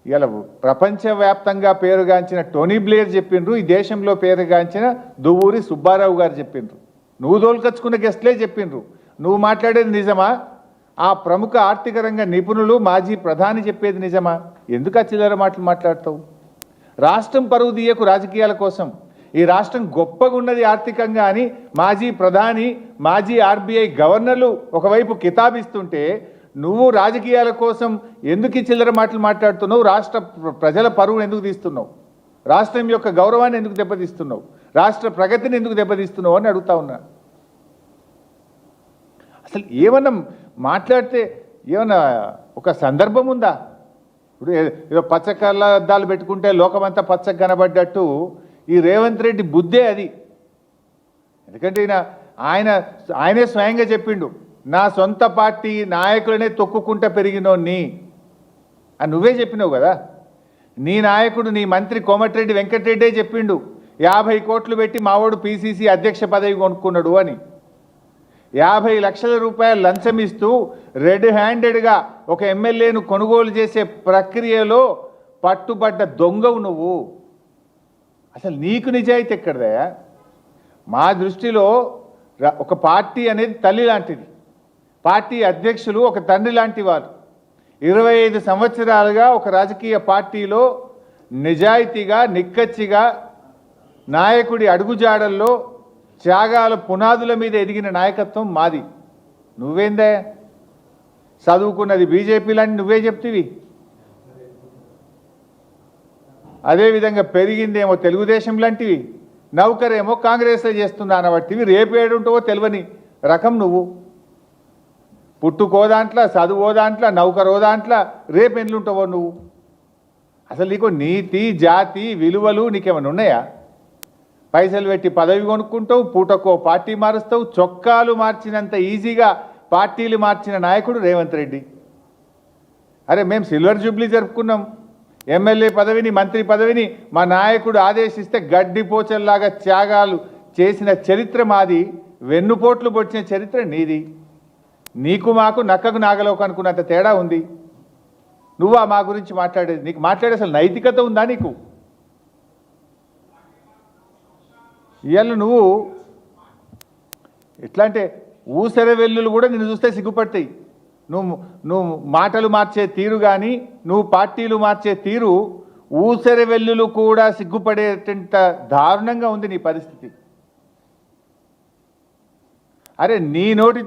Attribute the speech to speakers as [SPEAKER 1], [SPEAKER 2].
[SPEAKER 1] ఇలా ప్రపంచవ్యాప్తంగా పేరుగాంచిన టోనీ బ్లేర్ చెప్పిండ్రు, ఈ దేశంలో పేరుగాంచిన దువ్వూరి సుబ్బారావు గారు చెప్పిండ్రు. నువ్వు దోలుకొచ్చుకున్న గెస్ట్లే చెప్పిండ్రు. నువ్వు మాట్లాడేది నిజమా? ఆ ప్రముఖ ఆర్థిక రంగ నిపుణులు మాజీ ప్రధాని చెప్పేది నిజమా? ఎందుకు చిల్లర మాటలు మాట్లాడతావు? రాష్ట్రం పరువు తీయకు రాజకీయాల కోసం. ఈ రాష్ట్రం గొప్పగా ఉన్నది ఆర్థికంగా అని మాజీ ప్రధాని, మాజీ ఆర్బీఐ గవర్నర్లు ఒకవైపు కితాబిస్తుంటే నువ్వు రాజకీయాల కోసం ఎందుకు చిల్లర మాటలు మాట్లాడుతున్నావు? రాష్ట్ర ప్రజల పరువును ఎందుకు తీస్తున్నావు? రాష్ట్రం యొక్క గౌరవాన్ని ఎందుకు దెబ్బతీస్తున్నావు? రాష్ట్ర ప్రగతిని ఎందుకు దెబ్బతీస్తున్నావు అని అడుగుతా ఉన్నా. అసలు ఏమన్నా మాట్లాడితే ఏమన్నా ఒక సందర్భం ఉందా? ఇప్పుడు ఏదో పచ్చ కళ్ళద్దాలు పెట్టుకుంటే లోకమంతా పచ్చగా కనబడ్డట్టు ఈ రేవంత్ రెడ్డి బుద్ధే అది. ఎందుకంటే ఆయనే స్వయంగా చెప్పిండు, నా సొంత పార్టీ నాయకులనే తొక్కుకుంటా పెరిగినోన్ని అని నువ్వే చెప్పినావు కదా. నీ నాయకుడు, నీ మంత్రి కోమటిరెడ్డి వెంకటరెడ్డే చెప్పిండు 50 కోట్లు పెట్టి మావాడు పిసిసి అధ్యక్ష పదవి కొనుక్కున్నాడు అని. 50 లక్షల రూపాయలు లంచం ఇస్తూ రెడ్ హ్యాండెడ్గా ఒక ఎమ్మెల్యేను కొనుగోలు చేసే ప్రక్రియలో పట్టుబడ్డ దొంగవు నువ్వు. అసలు నీకు నిజాయితీ ఎక్కడదా? మా దృష్టిలో ఒక పార్టీ అనేది తల్లి లాంటిది. పార్టీ అధ్యక్షులు ఒక తండ్రి లాంటి వారు. 25 సంవత్సరాలుగా ఒక రాజకీయ పార్టీలో నిజాయితీగా, నిక్కచ్చిగా నాయకుడి అడుగుజాడల్లో త్యాగాల పునాదుల మీద ఎదిగిన నాయకత్వం మాది. నువ్వేందే చదువుకున్నది బీజేపీ లాంటి నువ్వే చెప్తివి. అదేవిధంగా పెరిగిందేమో తెలుగుదేశం లాంటివి, నౌకరేమో కాంగ్రెస్లో చేస్తున్నా అనబట్టివి. రేపు ఏడుంటావో తెలియని రకం నువ్వు. పుట్టుకో దాంట్లో, చదువో దాంట్లో, నౌకరో దాంట్లో, రేపు ఎన్నుంటావో నువ్వు. అసలు నీకు నీతి, జాతి, విలువలు నీకేమైనా ఉన్నాయా? పైసలు పెట్టి పదవి కొనుక్కుంటావు, పూటకో పార్టీ మారుస్తావు. చొక్కాలు మార్చినంత ఈజీగా పార్టీలు మార్చిన నాయకుడు రేవంత్ రెడ్డి. అరే మేము సిల్వర్ జూబ్లీ జరుపుకున్నాం. ఎమ్మెల్యే పదవిని, మంత్రి పదవిని మా నాయకుడు ఆదేశిస్తే గడ్డిపోచల్లాగా త్యాగాలు చేసిన చరిత్ర మాది. వెన్నుపోట్లు పొడిచిన చరిత్ర నీది. నీకు మాకు నక్కకు నాగలోకు అనుకున్నంత తేడా ఉంది. నువ్వా మా గురించి మాట్లాడేది? నీకు మాట్లాడే అసలు నైతికత ఉందా నీకు? ఇవాళ నువ్వు ఎట్లా అంటే ఊసర వెల్లులు కూడా నిన్ను చూస్తే సిగ్గుపడతాయి. నువ్వు మాటలు మార్చే తీరు కానీ, నువ్వు పార్టీలు మార్చే తీరు ఊసర వెల్లులు కూడా సిగ్గుపడేటంత దారుణంగా ఉంది నీ పరిస్థితి. అరే నీ నోటి